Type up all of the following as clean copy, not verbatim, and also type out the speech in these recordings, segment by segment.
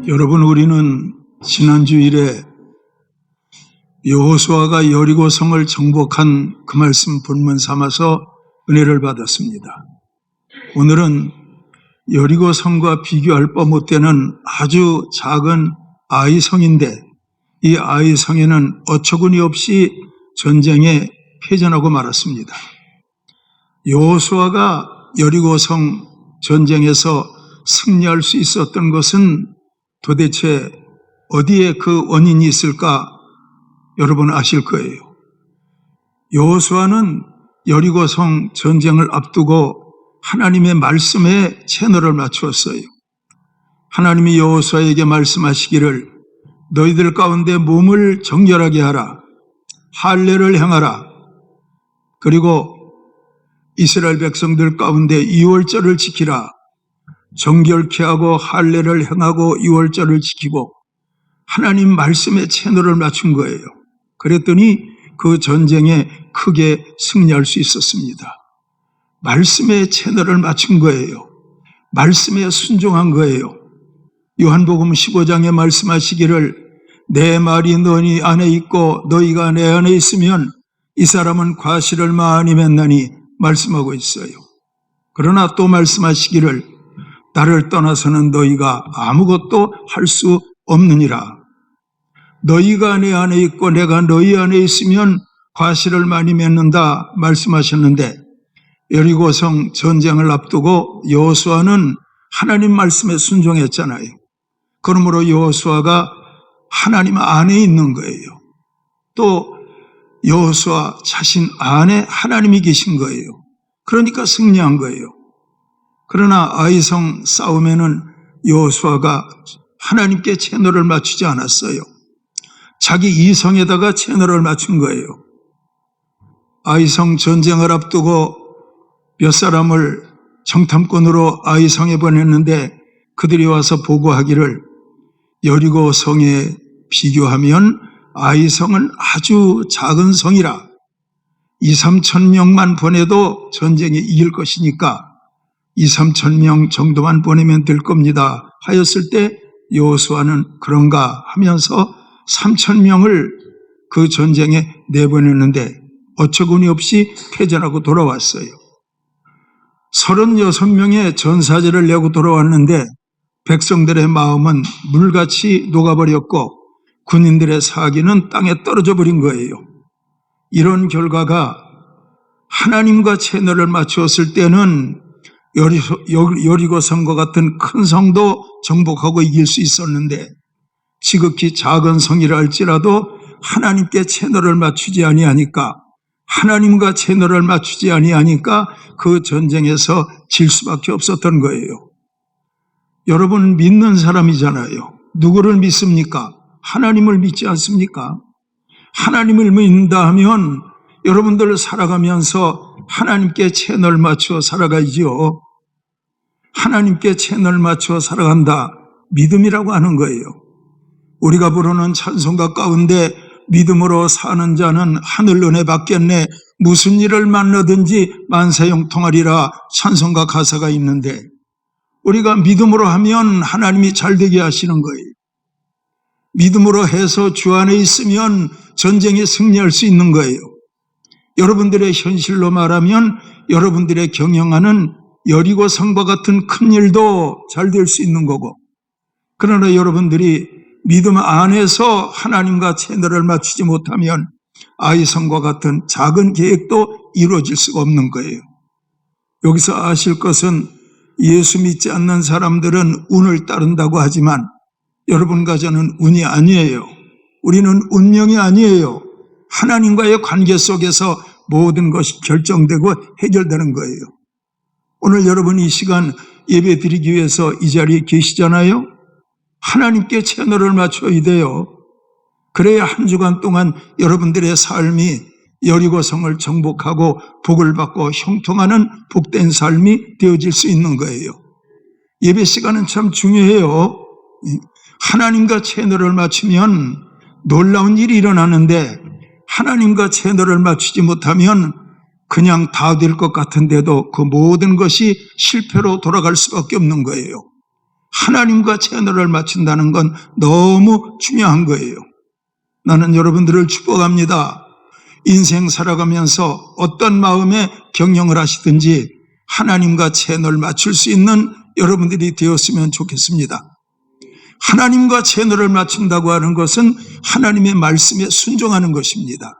여러분, 우리는 지난주일에 여호수아가 여리고성을 정복한 그 말씀 본문 삼아서 은혜를 받았습니다. 오늘은 여리고성과 비교할 바 못되는 아주 작은 아이성인데, 이 아이성에는 어처구니 없이 전쟁에 패전하고 말았습니다. 여호수아가 여리고성 전쟁에서 승리할 수 있었던 것은 도대체 어디에 그 원인이 있을까? 여러분 아실 거예요. 여호수아는 여리고성 전쟁을 앞두고 하나님의 말씀에 채널을 맞추었어요. 하나님이 여호수아에게 말씀하시기를 너희들 가운데 몸을 정결하게 하라, 할례를 행하라, 그리고 이스라엘 백성들 가운데 유월절을 지키라. 정결케 하고 할례를 행하고 유월절을 지키고 하나님 말씀에 채널을 맞춘 거예요. 그랬더니 그 전쟁에 크게 승리할 수 있었습니다. 말씀에 채널을 맞춘 거예요. 말씀에 순종한 거예요. 요한복음 15장에 말씀하시기를 내 말이 너희 안에 있고 너희가 내 안에 있으면 이 사람은 과실을 많이 맺나니 말씀하고 있어요. 그러나 또 말씀하시기를 나를 떠나서는 너희가 아무것도 할 수 없느니라. 너희가 내 안에 있고 내가 너희 안에 있으면 과실을 많이 맺는다 말씀하셨는데, 여리고성 전쟁을 앞두고 여호수아는 하나님 말씀에 순종했잖아요. 그러므로 여호수아가 하나님 안에 있는 거예요. 또 여호수아 자신 안에 하나님이 계신 거예요. 그러니까 승리한 거예요. 그러나 아이성 싸움에는 여호수아가 하나님께 채널을 맞추지 않았어요. 자기 이성에다가 채널을 맞춘 거예요. 아이성 전쟁을 앞두고 몇 사람을 정탐꾼으로 아이성에 보냈는데 그들이 와서 보고하기를 여리고 성에 비교하면 아이성은 아주 작은 성이라 2-3천 명만 보내도 전쟁에 이길 것이니까 2-3천 명 정도만 보내면 될 겁니다 하였을 때 여호수아는 그런가 하면서 3천 명을 그 전쟁에 내보냈는데 어처구니 없이 패전하고 돌아왔어요. 36명의 전사제를 내고 돌아왔는데 백성들의 마음은 물같이 녹아버렸고 군인들의 사기는 땅에 떨어져 버린 거예요. 이런 결과가 하나님과 채널을 맞추었을 때는 여리고성과 같은 큰 성도 정복하고 이길 수 있었는데, 지극히 작은 성이라 할지라도 하나님께 채널을 맞추지 아니하니까, 하나님과 채널을 맞추지 아니하니까 그 전쟁에서 질 수밖에 없었던 거예요. 여러분 믿는 사람이잖아요. 누구를 믿습니까? 하나님을 믿지 않습니까? 하나님을 믿는다 하면 여러분들 살아가면서 하나님께 채널 맞춰 살아가지요. 하나님께 채널 맞춰 살아간다, 믿음이라고 하는 거예요. 우리가 부르는 찬송가 가운데 믿음으로 사는 자는 하늘 은혜 받겠네, 무슨 일을 만나든지 만사 형통하리라 찬송가 가사가 있는데, 우리가 믿음으로 하면 하나님이 잘되게 하시는 거예요. 믿음으로 해서 주 안에 있으면 전쟁에 승리할 수 있는 거예요. 여러분들의 현실로 말하면 여러분들의 경영하는 여리고성과 같은 큰 일도 잘 될 수 있는 거고, 그러나 여러분들이 믿음 안에서 하나님과 채널을 맞추지 못하면 아이성과 같은 작은 계획도 이루어질 수가 없는 거예요. 여기서 아실 것은 예수 믿지 않는 사람들은 운을 따른다고 하지만 여러분과 저는 운이 아니에요. 우리는 운명이 아니에요. 하나님과의 관계 속에서 모든 것이 결정되고 해결되는 거예요. 오늘 여러분 이 시간 예배 드리기 위해서 이 자리에 계시잖아요. 하나님께 채널을 맞춰야 돼요. 그래야 한 주간 동안 여러분들의 삶이 여리고성을 정복하고 복을 받고 형통하는 복된 삶이 되어질 수 있는 거예요. 예배 시간은 참 중요해요. 하나님과 채널을 맞추면 놀라운 일이 일어나는데, 하나님과 채널을 맞추지 못하면 그냥 다 될 것 같은데도 그 모든 것이 실패로 돌아갈 수밖에 없는 거예요. 하나님과 채널을 맞춘다는 건 너무 중요한 거예요. 나는 여러분들을 축복합니다. 인생 살아가면서 어떤 마음에 경영을 하시든지 하나님과 채널을 맞출 수 있는 여러분들이 되었으면 좋겠습니다. 하나님과 채널을 맞춘다고 하는 것은 하나님의 말씀에 순종하는 것입니다.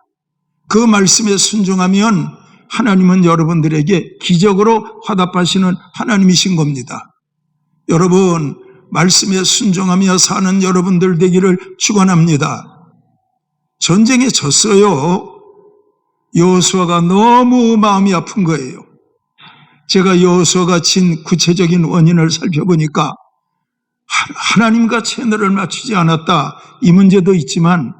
그 말씀에 순종하면 하나님은 여러분들에게 기적으로 화답하시는 하나님이신 겁니다. 여러분, 말씀에 순종하며 사는 여러분들 되기를 축원합니다. 전쟁에 졌어요. 여호수아가 너무 마음이 아픈 거예요. 제가 여호수아가 진 구체적인 원인을 살펴보니까 하나님과 채널을 맞추지 않았다, 이 문제도 있지만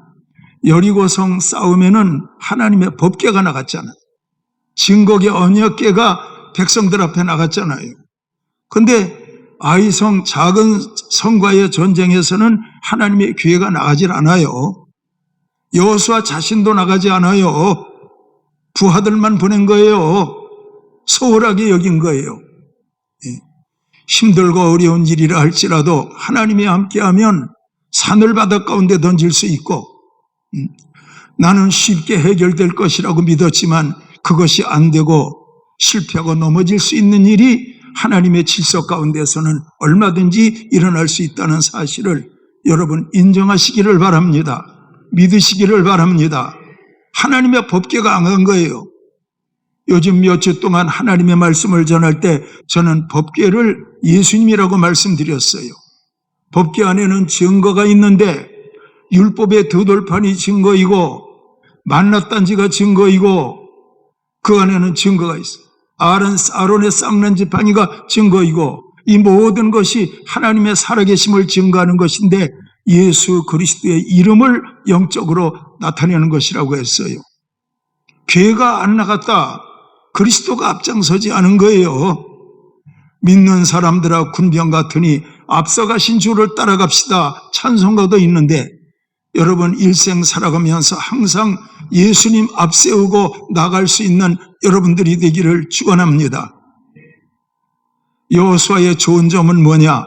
여리고성 싸움에는 하나님의 법궤가 나갔잖아요. 증거의 언약궤가 백성들 앞에 나갔잖아요. 그런데 아이성 작은 성과의 전쟁에서는 하나님의 궤가 나가질 않아요. 여호수아 자신도 나가지 않아요. 부하들만 보낸 거예요. 소홀하게 여긴 거예요. 힘들고 어려운 일이라 할지라도 하나님이 함께하면 산을 바다 가운데 던질 수 있고, 나는 쉽게 해결될 것이라고 믿었지만 그것이 안 되고 실패하고 넘어질 수 있는 일이 하나님의 질서 가운데서는 얼마든지 일어날 수 있다는 사실을 여러분 인정하시기를 바랍니다. 믿으시기를 바랍니다. 하나님의 법궤가 안 간 거예요. 요즘 몇 주 동안 하나님의 말씀을 전할 때 저는 법궤를 예수님이라고 말씀드렸어요. 법궤 안에는 증거가 있는데 율법의 두 돌판이 증거이고 만나단지가 증거이고 그 안에는 증거가 있어요. 아론의 쌍난 지팡이가 증거이고 이 모든 것이 하나님의 살아계심을 증거하는 것인데 예수 그리스도의 이름을 영적으로 나타내는 것이라고 했어요. 궤가 안 나갔다. 그리스도가 앞장서지 않은 거예요. 믿는 사람들아 군병 같으니 앞서가신 주를 따라갑시다. 찬송가도 있는데 여러분 일생 살아가면서 항상 예수님 앞세우고 나갈 수 있는 여러분들이 되기를 축원합니다. 여호수아의 좋은 점은 뭐냐?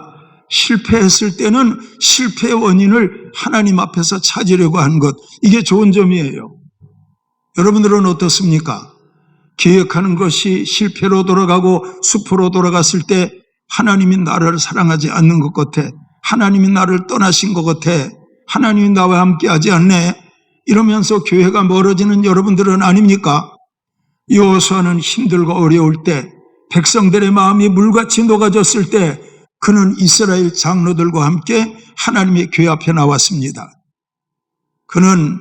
실패했을 때는 실패의 원인을 하나님 앞에서 찾으려고 한 것, 이게 좋은 점이에요. 여러분들은 어떻습니까? 계획하는 것이 실패로 돌아가고 수포로 돌아갔을 때 하나님이 나를 사랑하지 않는 것 같아, 하나님이 나를 떠나신 것 같아, 하나님이 나와 함께하지 않네, 이러면서 교회가 멀어지는 여러분들은 아닙니까? 여호수아는 힘들고 어려울 때, 백성들의 마음이 물같이 녹아졌을 때 그는 이스라엘 장로들과 함께 하나님의 궤 앞에 나왔습니다. 그는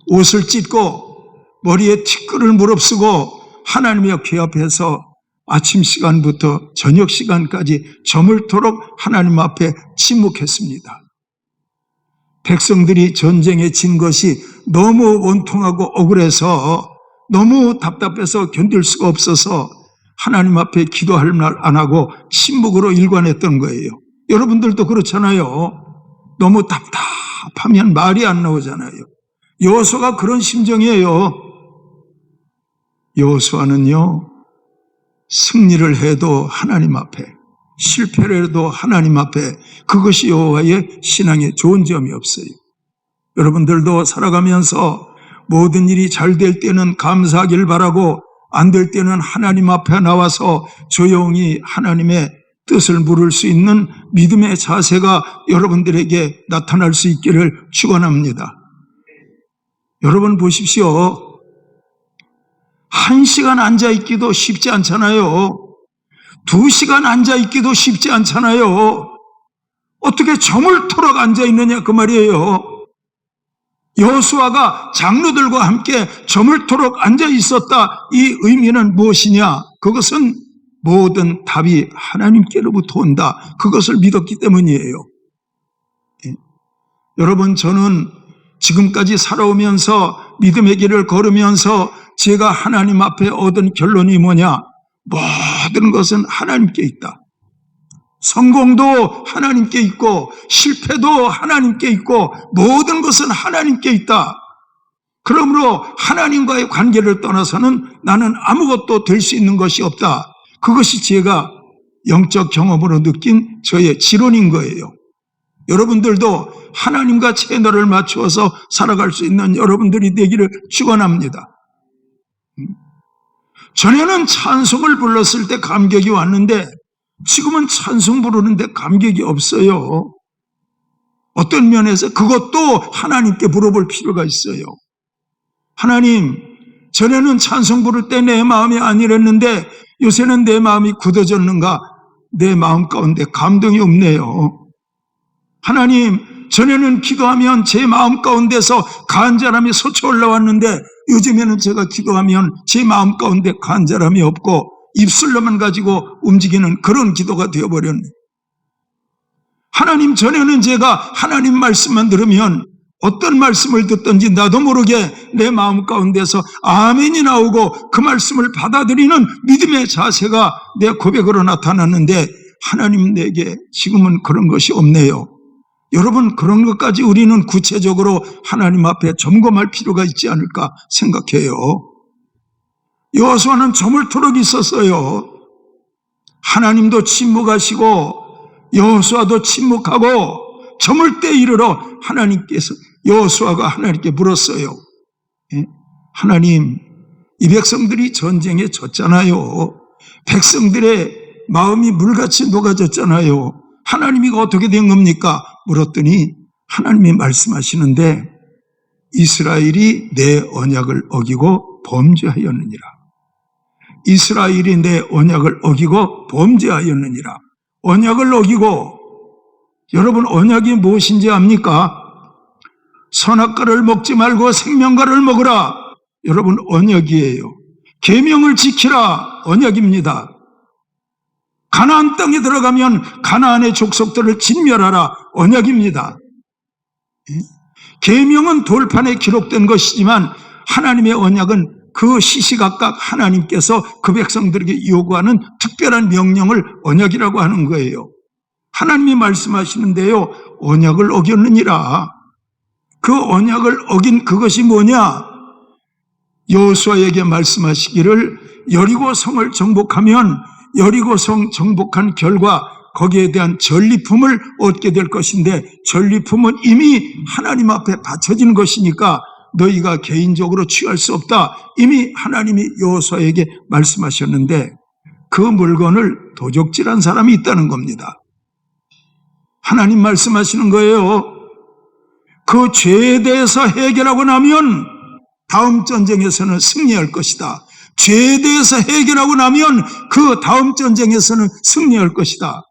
옷을 찢고 머리에 티끌을 무릅쓰고 하나님의 궤 앞에서 아침 시간부터 저녁 시간까지 저물도록 하나님 앞에 침묵했습니다. 백성들이 전쟁에 진 것이 너무 원통하고 억울해서 너무 답답해서 견딜 수가 없어서 하나님 앞에 기도할 말 안 하고 침묵으로 일관했던 거예요. 여러분들도 그렇잖아요. 너무 답답하면 말이 안 나오잖아요. 여호수아가 그런 심정이에요. 여호수아는요, 승리를 해도 하나님 앞에, 실패를 해도 하나님 앞에, 그것이 여호와의 신앙에 좋은 점이 없어요. 여러분들도 살아가면서 모든 일이 잘 될 때는 감사하길 바라고 안 될 때는 하나님 앞에 나와서 조용히 하나님의 뜻을 물을 수 있는 믿음의 자세가 여러분들에게 나타날 수 있기를 축원합니다. 여러분 보십시오. 1시간 앉아있기도 쉽지 않잖아요. 2시간 앉아있기도 쉽지 않잖아요. 어떻게 저물토록 앉아있느냐 그 말이에요. 여호수아가 장로들과 함께 저물토록 앉아있었다, 이 의미는 무엇이냐? 그것은 모든 답이 하나님께로부터 온다, 그것을 믿었기 때문이에요. 여러분, 저는 지금까지 살아오면서 믿음의 길을 걸으면서 제가 하나님 앞에 얻은 결론이 뭐냐? 모든 것은 하나님께 있다. 성공도 하나님께 있고 실패도 하나님께 있고 모든 것은 하나님께 있다. 그러므로 하나님과의 관계를 떠나서는 나는 아무것도 될 수 있는 것이 없다. 그것이 제가 영적 경험으로 느낀 저의 지론인 거예요. 여러분들도 하나님과 채널을 맞추어서 살아갈 수 있는 여러분들이 되기를 축원합니다. 전에는 찬송을 불렀을 때 감격이 왔는데 지금은 찬송 부르는데 감격이 없어요. 어떤 면에서 그것도 하나님께 물어볼 필요가 있어요. 하나님, 전에는 찬송 부를 때 내 마음이 안 이랬는데 요새는 내 마음이 굳어졌는가? 내 마음 가운데 감동이 없네요. 하나님, 전에는 기도하면 제 마음 가운데서 간절함이 솟아 올라왔는데 요즘에는 제가 기도하면 제 마음 가운데 간절함이 없고 입술로만 가지고 움직이는 그런 기도가 되어버렸네. 하나님, 전에는 제가 하나님 말씀만 들으면 어떤 말씀을 듣든지 나도 모르게 내 마음 가운데서 아멘이 나오고 그 말씀을 받아들이는 믿음의 자세가 내 고백으로 나타났는데 하나님, 내게 지금은 그런 것이 없네요. 여러분, 그런 것까지 우리는 구체적으로 하나님 앞에 점검할 필요가 있지 않을까 생각해요. 여호수아는 저물토록 있었어요. 하나님도 침묵하시고 여호수아도 침묵하고 저물 때 이르러 하나님께서 여호수아가 하나님께 물었어요. 하나님, 이 백성들이 전쟁에 졌잖아요. 백성들의 마음이 물같이 녹아졌잖아요. 하나님이 어떻게 된 겁니까? 물었더니 하나님이 말씀하시는데 이스라엘이 내 언약을 어기고 범죄하였느니라. 이스라엘이 내 언약을 어기고 범죄하였느니라. 언약을 어기고, 여러분 언약이 무엇인지 압니까? 선악과를 먹지 말고 생명과를 먹으라. 여러분 언약이에요. 계명을 지키라. 언약입니다. 가나안 땅에 들어가면 가나안의 족속들을 진멸하라. 언약입니다. 계명은 돌판에 기록된 것이지만 하나님의 언약은 그 시시각각 하나님께서 그 백성들에게 요구하는 특별한 명령을 언약이라고 하는 거예요. 하나님이 말씀하시는데요, 언약을 어겼느니라. 그 언약을 어긴 그것이 뭐냐? 여호수아에게 말씀하시기를 여리고성을 정복하면 여리고성 정복한 결과 거기에 대한 전리품을 얻게 될 것인데 전리품은 이미 하나님 앞에 바쳐진 것이니까 너희가 개인적으로 취할 수 없다. 이미 하나님이 여호수아에게 말씀하셨는데 그 물건을 도적질한 사람이 있다는 겁니다. 하나님 말씀하시는 거예요. 그 죄에 대해서 해결하고 나면 다음 전쟁에서는 승리할 것이다. 죄에 대해서 해결하고 나면 그 다음 전쟁에서는 승리할 것이다.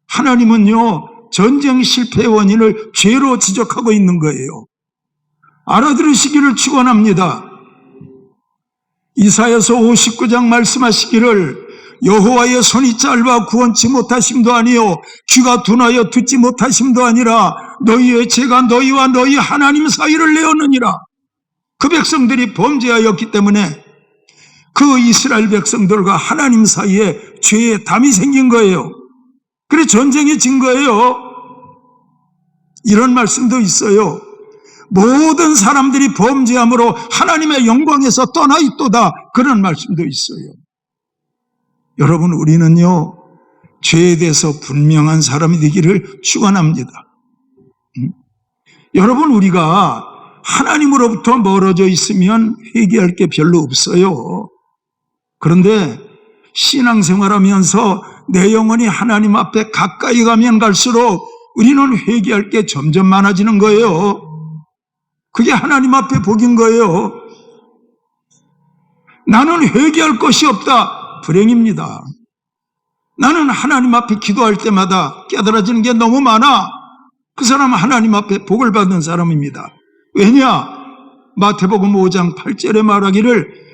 하나님은요, 전쟁 실패의 원인을 죄로 지적하고 있는 거예요. 알아들으시기를 축원합니다. 이사야서 59장 말씀하시기를 여호와의 손이 짧아 구원치 못하심도 아니요 귀가 둔하여 듣지 못하심도 아니라 너희의 죄가 너희와 너희 하나님 사이를 내었느니라. 그 백성들이 범죄하였기 때문에 그 이스라엘 백성들과 하나님 사이에 죄의 담이 생긴 거예요. 그래 전쟁이 진 거예요. 이런 말씀도 있어요. 모든 사람들이 범죄함으로 하나님의 영광에서 떠나 있도다. 그런 말씀도 있어요. 여러분, 우리는요, 죄에 대해서 분명한 사람이 되기를 축원합니다. 여러분, 우리가 하나님으로부터 멀어져 있으면 회개할 게 별로 없어요. 그런데 신앙생활하면서 내 영혼이 하나님 앞에 가까이 가면 갈수록 우리는 회개할 게 점점 많아지는 거예요. 그게 하나님 앞에 복인 거예요. 나는 회개할 것이 없다. 불행입니다. 나는 하나님 앞에 기도할 때마다 깨달아지는 게 너무 많아. 그 사람은 하나님 앞에 복을 받는 사람입니다. 왜냐? 마태복음 5장 8절에 말하기를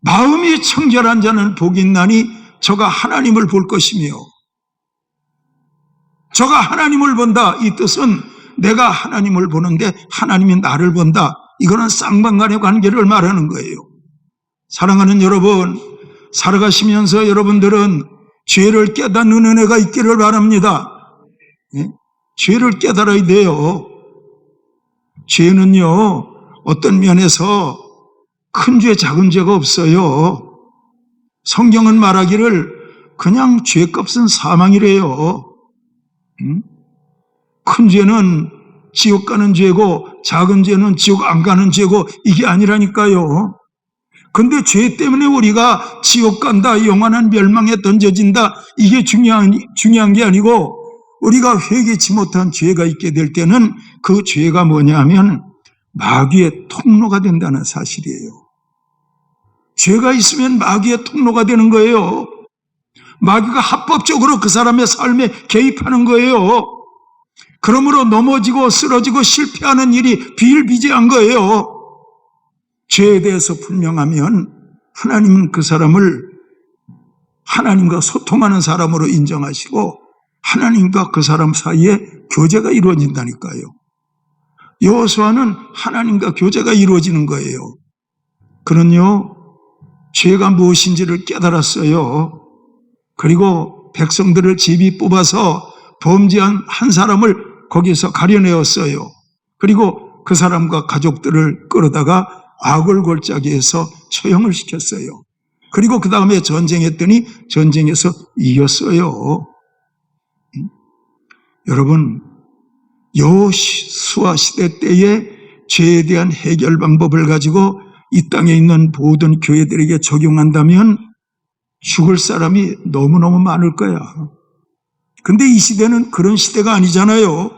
마음이 청결한 자는 복이 있나니 저가 하나님을 볼 것이며, 저가 하나님을 본다. 이 뜻은 내가 하나님을 보는데 하나님이 나를 본다. 이거는 쌍방간의 관계를 말하는 거예요. 사랑하는 여러분, 살아가시면서 여러분들은 죄를 깨닫는 은혜가 있기를 바랍니다. 죄를 깨달아야 돼요. 죄는요, 어떤 면에서 큰 죄, 작은 죄가 없어요. 성경은 말하기를 그냥 죄값은 사망이래요. 큰 죄는 지옥 가는 죄고 작은 죄는 지옥 안 가는 죄고 이게 아니라니까요. 근데 죄 때문에 우리가 지옥 간다, 영원한 멸망에 던져진다, 이게 중요한 게 아니고, 우리가 회개치 못한 죄가 있게 될 때는 그 죄가 뭐냐 하면 마귀의 통로가 된다는 사실이에요. 죄가 있으면 마귀의 통로가 되는 거예요. 마귀가 합법적으로 그 사람의 삶에 개입하는 거예요. 그러므로 넘어지고 쓰러지고 실패하는 일이 비일비재한 거예요. 죄에 대해서 분명하면 하나님은 그 사람을 하나님과 소통하는 사람으로 인정하시고 하나님과 그 사람 사이에 교제가 이루어진다니까요. 여호수아는 하나님과 교제가 이루어지는 거예요. 그는요, 죄가 무엇인지를 깨달았어요. 그리고 백성들을 제비 뽑아서 범죄한 한 사람을 거기서 가려내었어요. 그리고 그 사람과 가족들을 끌어다가 아골골짜기에서 처형을 시켰어요. 그리고 그 다음에 전쟁했더니 전쟁에서 이겼어요. 여러분, 여호수아 시대 때의 죄에 대한 해결 방법을 가지고 이 땅에 있는 모든 교회들에게 적용한다면 죽을 사람이 너무너무 많을 거야. 근데 이 시대는 그런 시대가 아니잖아요.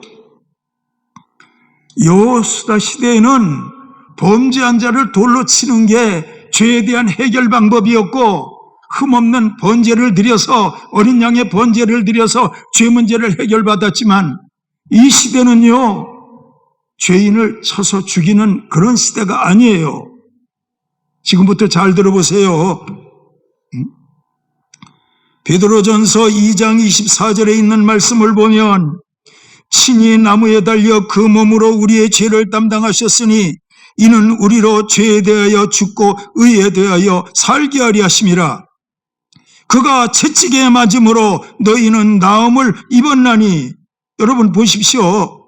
여호수아 시대에는 범죄한 자를 돌로 치는 게 죄에 대한 해결 방법이었고, 흠없는 번제를 드려서, 어린 양의 번제를 드려서 죄 문제를 해결받았지만, 이 시대는요, 죄인을 쳐서 죽이는 그런 시대가 아니에요. 지금부터 잘 들어보세요. 베드로전서 2장 24절에 있는 말씀을 보면, 친히 나무에 달려 그 몸으로 우리의 죄를 담당하셨으니 이는 우리로 죄에 대하여 죽고 의에 대하여 살게 하려 하심이라. 그가 채찍에 맞음으로 너희는 나음을 입었나니. 여러분 보십시오.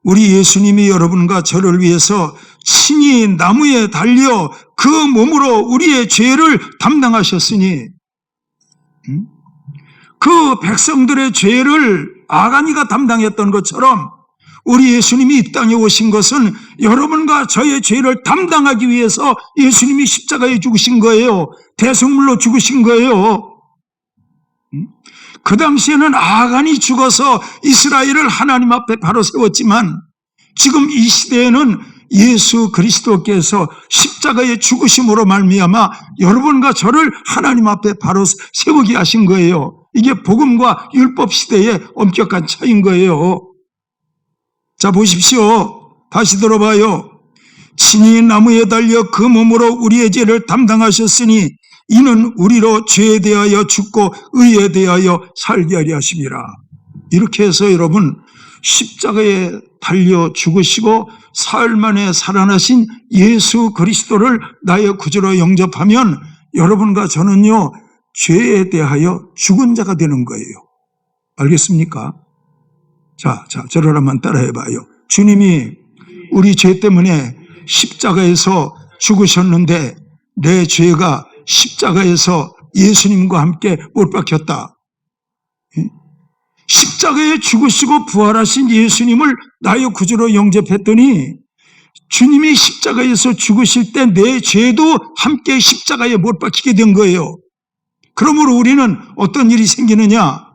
우리 예수님이 여러분과 저를 위해서 친히 나무에 달려 그 몸으로 우리의 죄를 담당하셨으니, 그 백성들의 죄를 아가니가 담당했던 것처럼 우리 예수님이 이 땅에 오신 것은 여러분과 저의 죄를 담당하기 위해서 예수님이 십자가에 죽으신 거예요. 대속물로 죽으신 거예요. 그 당시에는 아간이 죽어서 이스라엘을 하나님 앞에 바로 세웠지만, 지금 이 시대에는 예수 그리스도께서 십자가에 죽으심으로 말미암아 여러분과 저를 하나님 앞에 바로 세우게 하신 거예요. 이게 복음과 율법 시대의 엄격한 차이인 거예요. 자, 보십시오. 다시 들어봐요. 친히 나무에 달려 그 몸으로 우리의 죄를 담당하셨으니 이는 우리로 죄에 대하여 죽고 의에 대하여 살게 하려 하심이라. 이렇게 해서 여러분, 십자가에 달려 죽으시고 사흘 만에 살아나신 예수 그리스도를 나의 구주로 영접하면 여러분과 저는요, 죄에 대하여 죽은 자가 되는 거예요. 알겠습니까? 자, 저를 한번 따라해봐요. 주님이 우리 죄 때문에 십자가에서 죽으셨는데 내 죄가 십자가에서 예수님과 함께 못 박혔다. 십자가에 죽으시고 부활하신 예수님을 나의 구주로 영접했더니 주님이 십자가에서 죽으실 때 내 죄도 함께 십자가에 못 박히게 된 거예요. 그러므로 우리는 어떤 일이 생기느냐?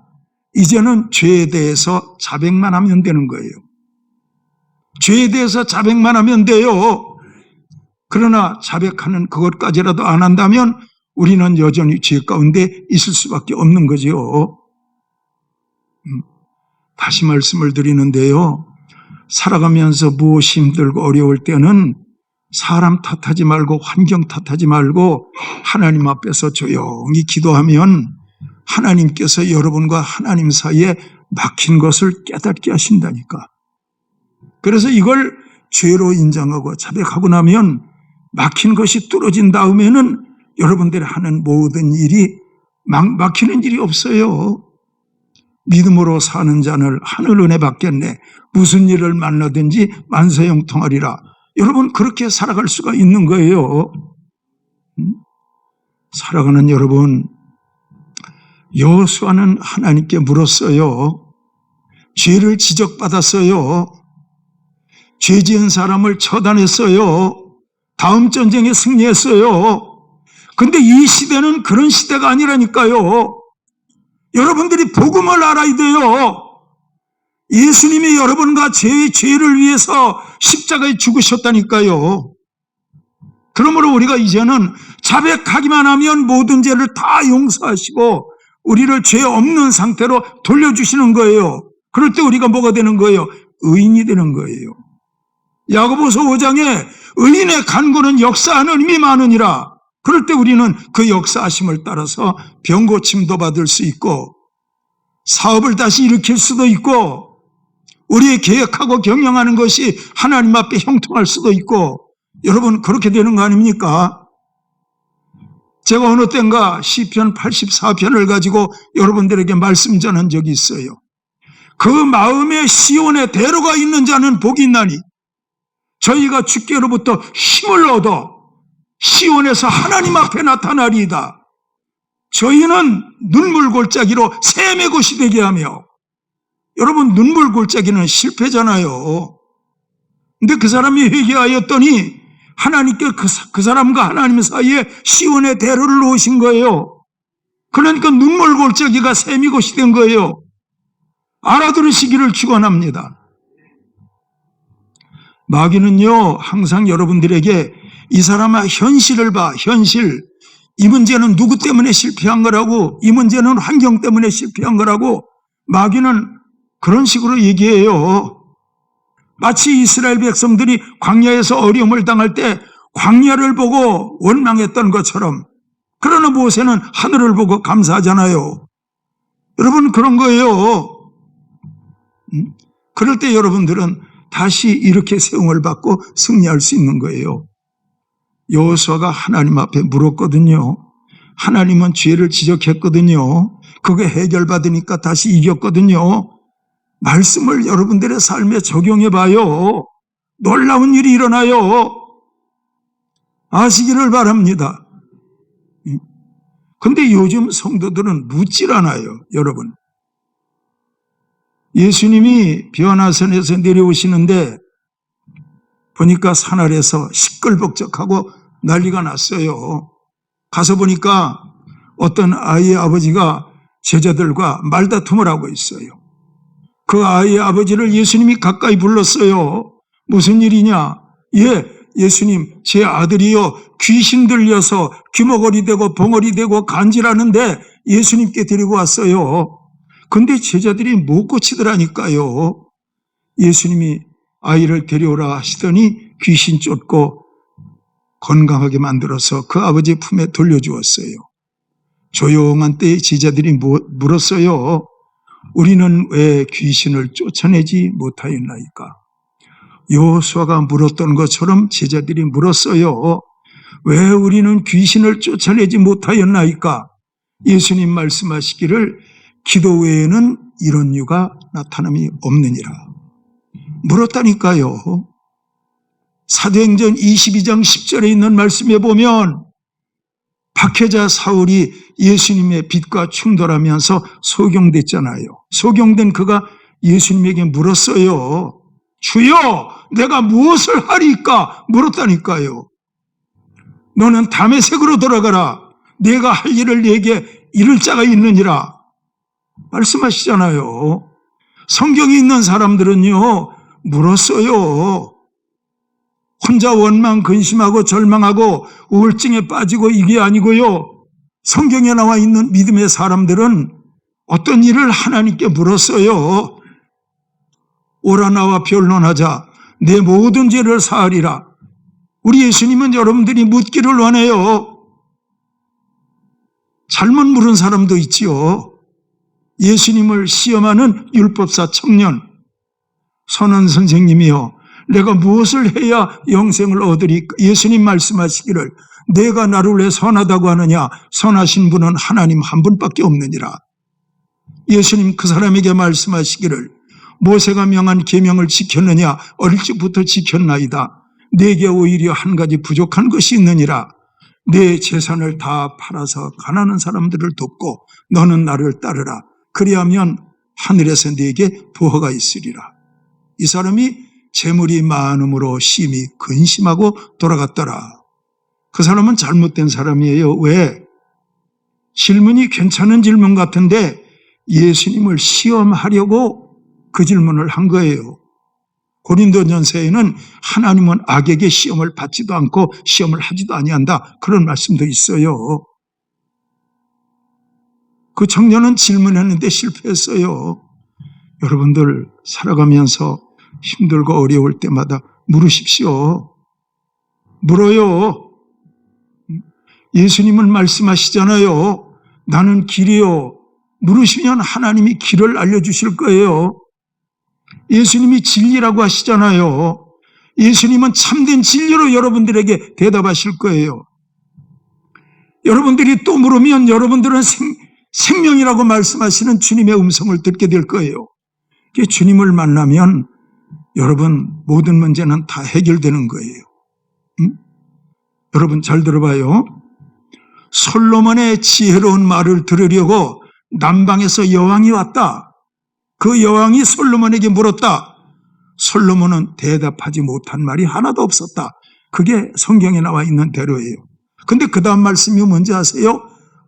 이제는 죄에 대해서 자백만 하면 되는 거예요. 죄에 대해서 자백만 하면 돼요. 그러나 자백하는 그것까지라도 안 한다면 우리는 여전히 죄 가운데 있을 수밖에 없는 거죠. 다시 말씀을 드리는데요, 살아가면서 무엇이 힘들고 어려울 때는 사람 탓하지 말고 환경 탓하지 말고 하나님 앞에서 조용히 기도하면 하나님께서 여러분과 하나님 사이에 막힌 것을 깨닫게 하신다니까. 그래서 이걸 죄로 인정하고 자백하고 나면 막힌 것이 뚫어진 다음에는 여러분들이 하는 모든 일이 막히는 일이 없어요. 믿음으로 사는 자는 하늘 은혜 받겠네. 무슨 일을 만나든지 만사형통하리라. 여러분, 그렇게 살아갈 수가 있는 거예요. 살아가는 여러분, 여호수아는 하나님께 물었어요. 죄를 지적받았어요. 죄 지은 사람을 처단했어요. 다음 전쟁에 승리했어요. 근데 이 시대는 그런 시대가 아니라니까요. 여러분들이 복음을 알아야 돼요. 예수님이 여러분과 죄를 위해서 십자가에 죽으셨다니까요. 그러므로 우리가 이제는 자백하기만 하면 모든 죄를 다 용서하시고 우리를 죄 없는 상태로 돌려주시는 거예요. 그럴 때 우리가 뭐가 되는 거예요? 의인이 되는 거예요. 야고보서 5장에 의인의 간구는 역사하는 힘이 많으니라. 그럴 때 우리는 그 역사하심을 따라서 병 고침도 받을 수 있고 사업을 다시 일으킬 수도 있고 우리의 계획하고 경영하는 것이 하나님 앞에 형통할 수도 있고 여러분 그렇게 되는 거 아닙니까? 제가 어느 때인가 시편 84편을 가지고 여러분들에게 말씀 전한 적이 있어요. 그 마음에 시온의 대로가 있는 자는 복이 있나니 저희가 주께로부터 힘을 얻어 시온에서 하나님 앞에 나타나리이다. 저희는 눈물 골짜기로 샘의 곳이 되게 하며 여러분 눈물 골짜기는 실패잖아요. 근데 그 사람이 회개하였더니 하나님께 그 사람과 하나님 사이에 시온의 대로를 놓으신 거예요. 그러니까 눈물 골짜기가 샘의 곳이 된 거예요. 알아들으시기를 축원합니다. 마귀는요 항상 여러분들에게 이 사람아 현실을 봐. 현실. 이 문제는 누구 때문에 실패한 거라고, 이 문제는 환경 때문에 실패한 거라고 마귀는 그런 식으로 얘기해요. 마치 이스라엘 백성들이 광야에서 어려움을 당할 때 광야를 보고 원망했던 것처럼, 그러나 모세는 하늘을 보고 감사하잖아요. 여러분 그런 거예요. 그럴 때 여러분들은 다시 이렇게 세움을 받고 승리할 수 있는 거예요. 여호수아가 하나님 앞에 물었거든요. 하나님은 죄를 지적했거든요. 그게 해결받으니까 다시 이겼거든요. 말씀을 여러분들의 삶에 적용해 봐요. 놀라운 일이 일어나요. 아시기를 바랍니다. 근데 요즘 성도들은 묻질 않아요. 여러분, 예수님이 변화선에서 내려오시는데 보니까 산 아래서 시끌벅적하고 난리가 났어요. 가서 보니까 어떤 아이의 아버지가 제자들과 말다툼을 하고 있어요. 그 아이의 아버지를 예수님이 가까이 불렀어요. 무슨 일이냐? 예수님, 제 아들이요 귀신 들려서 귀머거리 되고 벙어리 되고 간질하는데 예수님께 데리고 왔어요. 근데 제자들이 못 고치더라니까요. 예수님이 아이를 데려오라 하시더니 귀신 쫓고 건강하게 만들어서 그 아버지 품에 돌려주었어요. 조용한 때에 제자들이 물었어요. 우리는 왜 귀신을 쫓아내지 못하였나이까? 여호수아가 물었던 것처럼 제자들이 물었어요. 왜 우리는 귀신을 쫓아내지 못하였나이까? 예수님 말씀하시기를 기도 외에는 이런 이유가 나타남이 없느니라. 물었다니까요. 사도행전 22장 10절에 있는 말씀에 보면 박해자 사울이 예수님의 빛과 충돌하면서 소경됐잖아요. 소경된 그가 예수님에게 물었어요. 주여, 내가 무엇을 하리까? 물었다니까요. 너는 다메섹으로 돌아가라. 내가 할 일을 내게 이를 자가 있느니라. 말씀하시잖아요. 성경이 있는 사람들은요, 물었어요. 혼자 원망, 근심하고 절망하고 우울증에 빠지고 이게 아니고요. 성경에 나와 있는 믿음의 사람들은 어떤 일을 하나님께 물었어요. 오라 나와 변론하자. 내 모든 죄를 사하리라. 우리 예수님은 여러분들이 묻기를 원해요. 잘못 물은 사람도 있지요. 예수님을 시험하는 율법사 청년 선원 선생님이요, 내가 무엇을 해야 영생을 얻으리까? 예수님 말씀하시기를 내가 나를 왜 선하다고 하느냐? 선하신 분은 하나님 한 분밖에 없느니라. 예수님 그 사람에게 말씀하시기를 모세가 명한 계명을 지켰느냐? 어릴 적부터 지켰나이다. 내게 오히려 한 가지 부족한 것이 있느니라. 내 재산을 다 팔아서 가난한 사람들을 돕고 너는 나를 따르라. 그리하면 하늘에서 네게 보화가 있으리라. 이 사람이 재물이 많음으로 심히 근심하고 돌아갔더라. 그 사람은 잘못된 사람이에요. 왜? 질문이 괜찮은 질문 같은데 예수님을 시험하려고 그 질문을 한 거예요. 고린도전서에는 하나님은 악에게 시험을 받지도 않고 시험을 하지도 아니한다, 그런 말씀도 있어요. 그 청년은 질문했는데 실패했어요. 여러분들 살아가면서 힘들고 어려울 때마다 물으십시오. 물어요. 예수님은 말씀하시잖아요. 나는 길이요. 물으시면 하나님이 길을 알려주실 거예요. 예수님이 진리라고 하시잖아요. 예수님은 참된 진리로 여러분들에게 대답하실 거예요. 여러분들이 또 물으면 여러분들은 생명이라고 말씀하시는 주님의 음성을 듣게 될 거예요. 주님을 만나면 여러분 모든 문제는 다 해결되는 거예요. 여러분 잘 들어봐요. 솔로몬의 지혜로운 말을 들으려고 남방에서 여왕이 왔다. 그 여왕이 솔로몬에게 물었다. 솔로몬은 대답하지 못한 말이 하나도 없었다. 그게 성경에 나와 있는 대로예요. 근데 그 다음 말씀이 뭔지 아세요?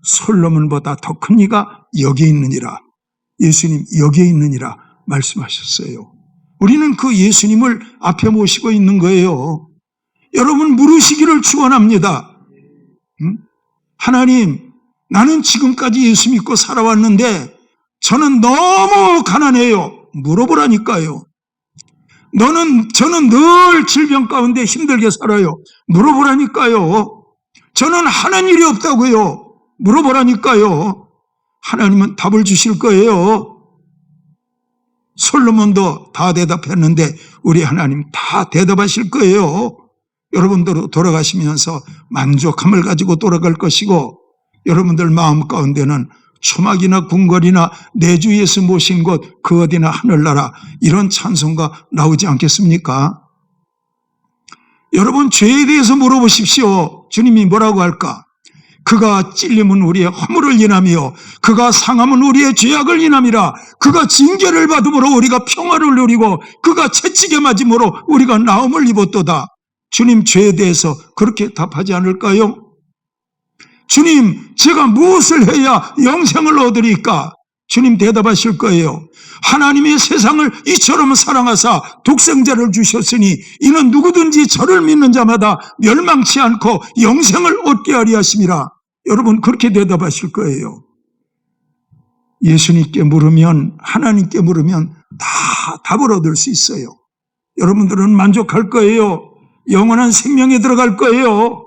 솔로몬보다 더 큰 이가 여기 있느니라. 예수님 여기에 있느니라 말씀하셨어요. 우리는 그 예수님을 앞에 모시고 있는 거예요. 여러분 물으시기를 축원합니다. 하나님, 나는 지금까지 예수 믿고 살아왔는데 저는 너무 가난해요. 물어보라니까요. 저는 늘 질병 가운데 힘들게 살아요. 물어보라니까요. 저는 하는 일이 없다고요. 물어보라니까요. 하나님은 답을 주실 거예요. 솔로몬도 다 대답했는데 우리 하나님 다 대답하실 거예요. 여러분들 돌아가시면서 만족함을 가지고 돌아갈 것이고 여러분들 마음 가운데는 초막이나 궁궐이나 내 주 예수 모신 곳 그 어디나 하늘나라 이런 찬송가 나오지 않겠습니까? 여러분 죄에 대해서 물어보십시오. 주님이 뭐라고 할까? 그가 찔림은 우리의 허물을 인하며 그가 상함은 우리의 죄악을 인함이라. 그가 징계를 받음으로 우리가 평화를 누리고 그가 채찍에 맞음으로 우리가 나음을 입었도다. 주님 죄에 대해서 그렇게 답하지 않을까요? 주님 제가 무엇을 해야 영생을 얻으리까? 주님 대답하실 거예요. 하나님이 세상을 이처럼 사랑하사 독생자를 주셨으니 이는 누구든지 저를 믿는 자마다 멸망치 않고 영생을 얻게 하리 하심이라. 여러분 그렇게 대답하실 거예요. 예수님께 물으면, 하나님께 물으면 다 답을 얻을 수 있어요. 여러분들은 만족할 거예요. 영원한 생명에 들어갈 거예요.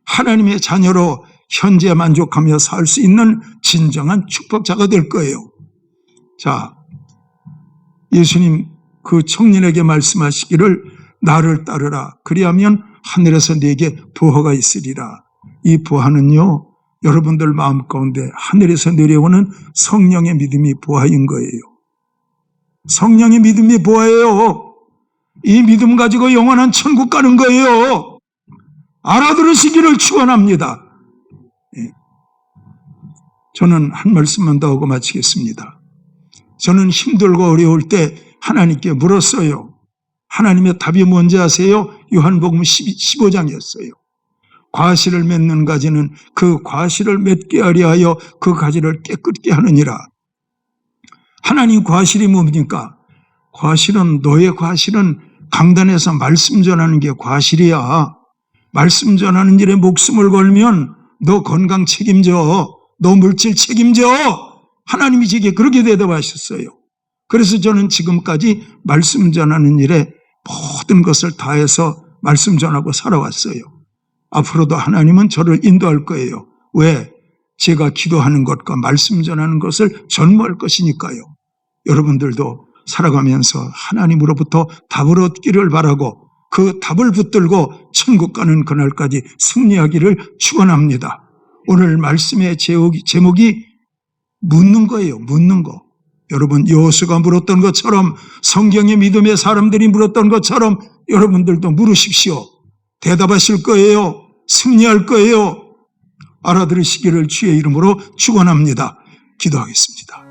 하나님의 자녀로 현재 만족하며 살 수 있는 진정한 축복자가 될 거예요. 자, 예수님 그 청년에게 말씀하시기를 나를 따르라. 그리하면 하늘에서 네게 보화가 있으리라. 이 보화는요, 여러분들 마음 가운데 하늘에서 내려오는 성령의 믿음이 보화인 거예요. 성령의 믿음이 보화예요. 이 믿음 가지고 영원한 천국 가는 거예요. 알아들으시기를 축원합니다. 저는 한 말씀만 더 하고 마치겠습니다. 저는 힘들고 어려울 때 하나님께 물었어요. 하나님의 답이 뭔지 아세요? 요한복음 15장이었어요. 과실을 맺는 가지는 그 과실을 맺게 하려 하여 그 가지를 깨끗게 하느니라. 하나님 과실이 뭡니까? 과실은, 너의 과실은 강단에서 말씀 전하는 게 과실이야. 말씀 전하는 일에 목숨을 걸면 너 건강 책임져. 너 물질 책임져. 하나님이 제게 그렇게 대답하셨어요. 그래서 저는 지금까지 말씀 전하는 일에 모든 것을 다해서 말씀 전하고 살아왔어요. 앞으로도 하나님은 저를 인도할 거예요. 왜? 제가 기도하는 것과 말씀 전하는 것을 전무할 것이니까요. 여러분들도 살아가면서 하나님으로부터 답을 얻기를 바라고 그 답을 붙들고 천국 가는 그날까지 승리하기를 축원합니다. 오늘 말씀의 제목이 묻는 거예요. 묻는 거. 여러분 여호수아가 물었던 것처럼, 성경의 믿음의 사람들이 물었던 것처럼 여러분들도 물으십시오. 대답하실 거예요. 승리할 거예요. 알아들으시기를 주의 이름으로 축원합니다. 기도하겠습니다.